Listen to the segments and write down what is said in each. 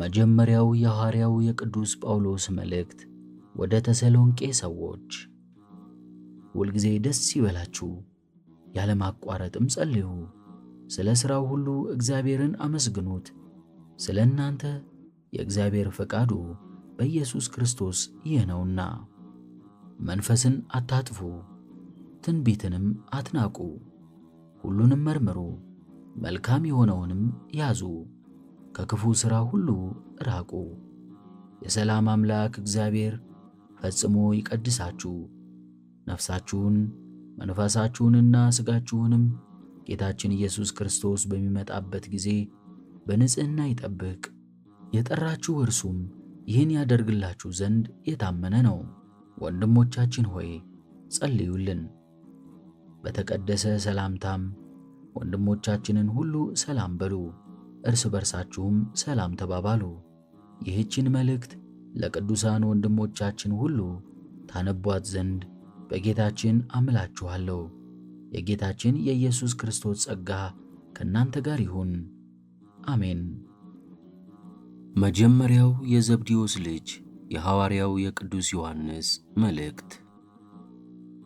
መጀመሪያው የሐዋርያው የቅዱስ ጳውሎስ መልእክት ወደ ተሰሎንቄ ሰዎች። ሁልጊዜ ደስ ይበላችሁ፣ ያለማቋረጥም ጸልዩ። ስለ ሥራው ሁሉ እግዚአብሔርን አመስግኑት። ስለ እናንተ የእግዚአብሔር ፈቃዱ በኢየሱስ ክርስቶስ ይህ ነውና። መንፈስን አታጥፉ፣ ትንቢትንም አትናቁ። ሁሉንም መርምሩ፣ መልካም የሆነውንም ያዙ፣ ከክፉ ሥራ ሁሉ ራቁ። የሰላም አምላክ እግዚአብሔር ፈጽሞ ይቀድሳችሁ፣ ነፍሳችሁን መንፈሳችሁንና ሥጋችሁንም ጌታችን ኢየሱስ ክርስቶስ በሚመጣበት ጊዜ በንጽሕና ይጠብቅ። የጠራችሁ እርሱም ይህን ያደርግላችሁ ዘንድ የታመነ ነው። ወንድሞቻችን ሆይ ጸልዩልን። በተቀደሰ ሰላምታም ወንድሞቻችንን ሁሉ ሰላም በሉ፣ እርስ በርሳችሁም ሰላም ተባባሉ። ይህችን መልእክት ለቅዱሳን ወንድሞቻችን ሁሉ ታነቧት ዘንድ በጌታችን አምላችኋለሁ። የጌታችን የኢየሱስ ክርስቶስ ጸጋ ከእናንተ ጋር ይሁን፣ አሜን። መጀመሪያው የዘብዴዎስ ልጅ የሐዋርያው የቅዱስ ዮሐንስ መልእክት።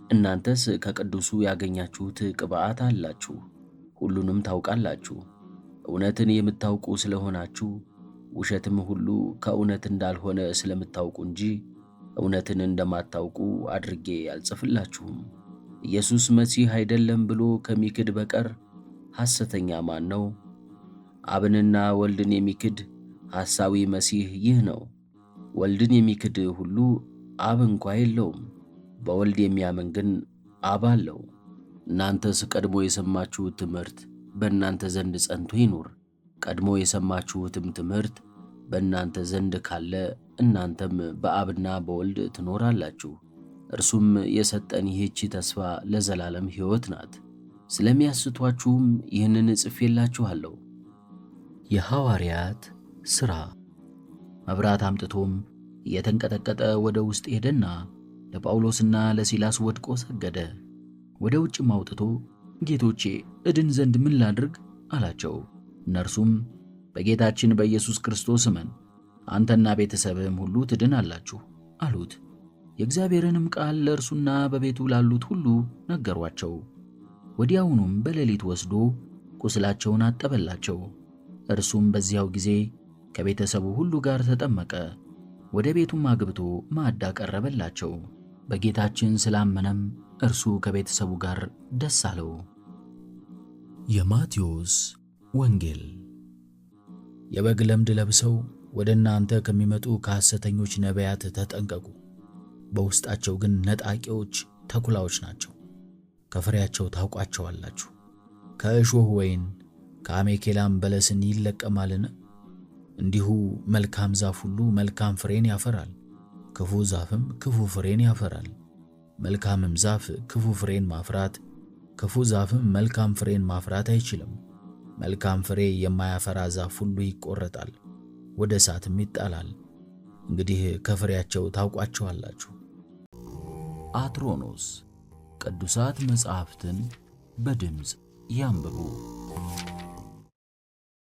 እናንተስ ከቅዱሱ ያገኛችሁት ቅብዓት አላችሁ፣ ሁሉንም ታውቃላችሁ። እውነትን የምታውቁ ስለሆናችሁ ውሸትም ሁሉ ከእውነት እንዳልሆነ ስለምታውቁ እንጂ እውነትን እንደማታውቁ አድርጌ አልጽፍላችሁም። ኢየሱስ መሲህ አይደለም ብሎ ከሚክድ በቀር ሐሰተኛ ማን ነው? አብንና ወልድን የሚክድ ሐሳዊ መሲህ ይህ ነው። ወልድን የሚክድ ሁሉ አብ እንኳ የለውም፣ በወልድ የሚያምን ግን አብ አለው። እናንተስ ቀድሞ የሰማችሁት ትምህርት በእናንተ ዘንድ ጸንቶ ይኑር። ቀድሞ የሰማችሁትም ትምህርት በእናንተ ዘንድ ካለ እናንተም በአብና በወልድ ትኖራላችሁ። እርሱም የሰጠን ይህች ተስፋ ለዘላለም ሕይወት ናት። ስለሚያስቷችሁም ይህንን ጽፌላችኋለሁ። የሐዋርያት ሥራ። መብራት አምጥቶም እየተንቀጠቀጠ ወደ ውስጥ ሄደና ለጳውሎስና ለሲላስ ወድቆ ሰገደ። ወደ ውጭም አውጥቶ ጌቶቼ እድን ዘንድ ምን ላድርግ አላቸው። እነርሱም በጌታችን በኢየሱስ ክርስቶስ እመን፣ አንተና ቤተሰብህም ሁሉ ትድናላችሁ አሉት። የእግዚአብሔርንም ቃል ለእርሱና በቤቱ ላሉት ሁሉ ነገሯቸው። ወዲያውኑም በሌሊት ወስዶ ቁስላቸውን አጠበላቸው። እርሱም በዚያው ጊዜ ከቤተሰቡ ሁሉ ጋር ተጠመቀ። ወደ ቤቱም አግብቶ ማዕድ አቀረበላቸው። በጌታችን ስላመነም እርሱ ከቤተሰቡ ጋር ደስ አለው። የማቴዎስ ወንጌል። የበግ ለምድ ለብሰው ወደ እናንተ ከሚመጡ ከሐሰተኞች ነቢያት ተጠንቀቁ። በውስጣቸው ግን ነጣቂዎች ተኩላዎች ናቸው። ከፍሬያቸው ታውቋቸዋላችሁ። ከእሾህ ወይን ከአሜኬላም በለስን ይለቀማልን? እንዲሁ መልካም ዛፍ ሁሉ መልካም ፍሬን ያፈራል፣ ክፉ ዛፍም ክፉ ፍሬን ያፈራል። መልካምም ዛፍ ክፉ ፍሬን ማፍራት፣ ክፉ ዛፍም መልካም ፍሬን ማፍራት አይችልም። መልካም ፍሬ የማያፈራ ዛፍ ሁሉ ይቆረጣል፣ ወደ እሳትም ይጣላል። እንግዲህ ከፍሬያቸው ታውቋቸዋላችሁ። አትሮኖስ። ቅዱሳት መጻሕፍትን በድምፅ ያንብቡ።